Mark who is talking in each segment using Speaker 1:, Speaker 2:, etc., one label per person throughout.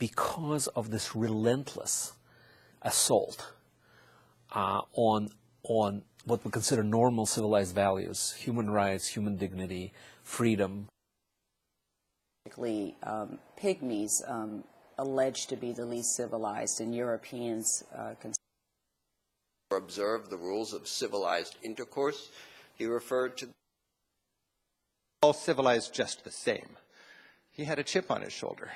Speaker 1: because of this relentless assault on what we consider normal civilized values, human rights, human dignity, freedom.
Speaker 2: Pygmies alleged to be the least civilized, and Europeans
Speaker 3: observe the rules of civilized intercourse. He referred to
Speaker 4: all civilized just the same. He had a chip on his shoulder.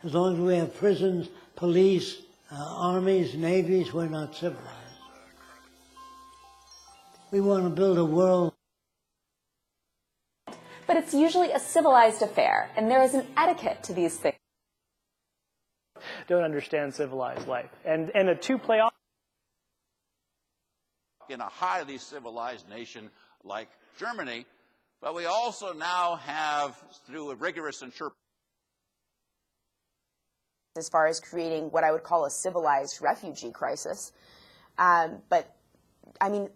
Speaker 5: As long as we have prisons, police, armies, navies, we're not civilized. We want to build a world.
Speaker 6: But it's usually a civilized affair, and there is an etiquette to these things.
Speaker 7: Don't understand civilized life. And the two play off.
Speaker 8: In a highly civilized nation like Germany, but we also now have, through a rigorous interpretation,
Speaker 2: as far as creating what I would call a civilized refugee crisis. But, I mean,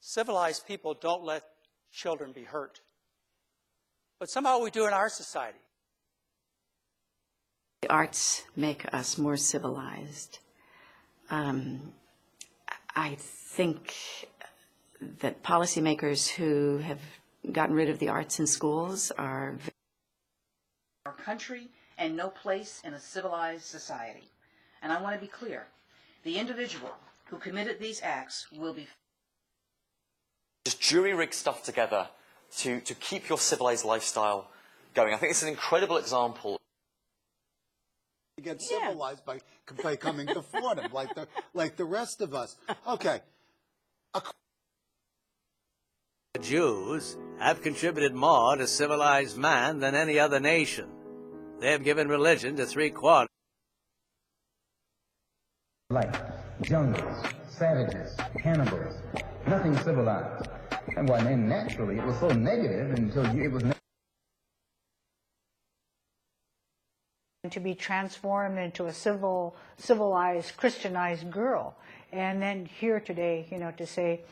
Speaker 9: civilized people don't let children be hurt. But somehow we do in our society.
Speaker 10: The arts make us more civilized. I think that policymakers who have gotten rid of the arts in schools are
Speaker 11: our country and no place in a civilized society. And I want to be clear, the individual who committed these acts will be
Speaker 12: just jury-rig stuff together to keep your civilized lifestyle going. I think it's an incredible example.
Speaker 13: You get civilized by coming before them, like the rest of us. Okay.
Speaker 14: The Jews have contributed more to civilized man than any other nation. They have given religion to 3/4.
Speaker 15: Life, jungles, savages, cannibals, nothing civilized. And why then naturally it was so negative until it was
Speaker 16: to be transformed into a civilized, Christianized girl. And then here today, you know, to say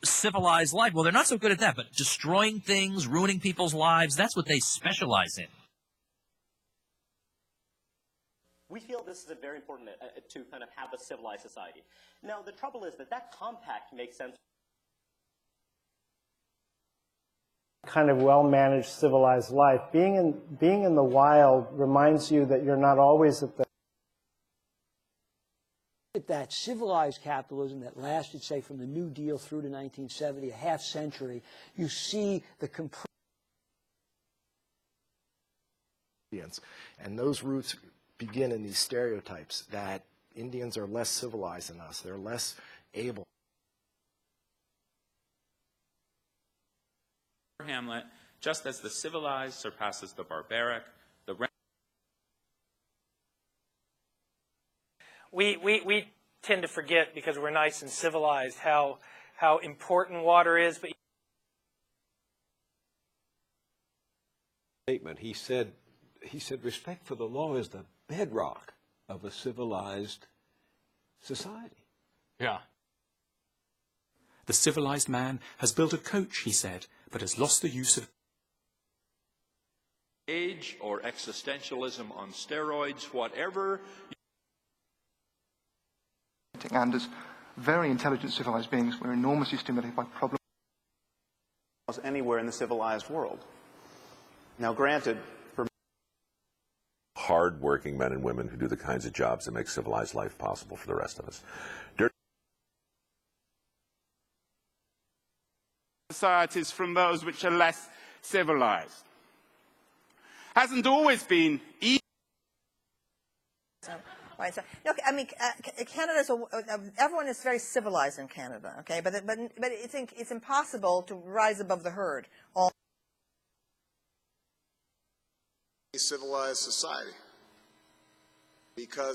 Speaker 17: civilized life. Well, they're not so good at that, but destroying things, ruining people's lives, that's what they specialize in.
Speaker 18: We feel this is very important to kind of have a civilized society. Now, the trouble is that compact makes sense.
Speaker 7: Kind of well-managed civilized life. Being in the wild reminds you that you're not always at the
Speaker 19: that civilized capitalism that lasted, say, from the New Deal through to 1970, a half century, you see the
Speaker 20: and those roots begin in these stereotypes that Indians are less civilized than us. They're less able.
Speaker 5: Hamlet, just as the civilized surpasses the barbaric,
Speaker 9: we tend to forget, because we're nice and civilized, how important water is. But
Speaker 7: statement, he said respect for the law is the bedrock of a civilized society.
Speaker 3: Yeah. The civilized man has built a coach, he said, but has lost the use of
Speaker 8: age or existentialism on steroids, whatever.
Speaker 4: And as very intelligent civilized beings, we're enormously stimulated by problems
Speaker 19: anywhere in the civilized world. Now, granted, for
Speaker 6: hard-working men and women who do the kinds of jobs that make civilized life possible for the rest of us.
Speaker 11: Societies from those which are less civilized. Hasn't always been easy.
Speaker 14: Right. So, look, I mean, Canada's everyone is very civilized in Canada, okay? But I think it's impossible to rise above the herd.
Speaker 13: Civilized society, because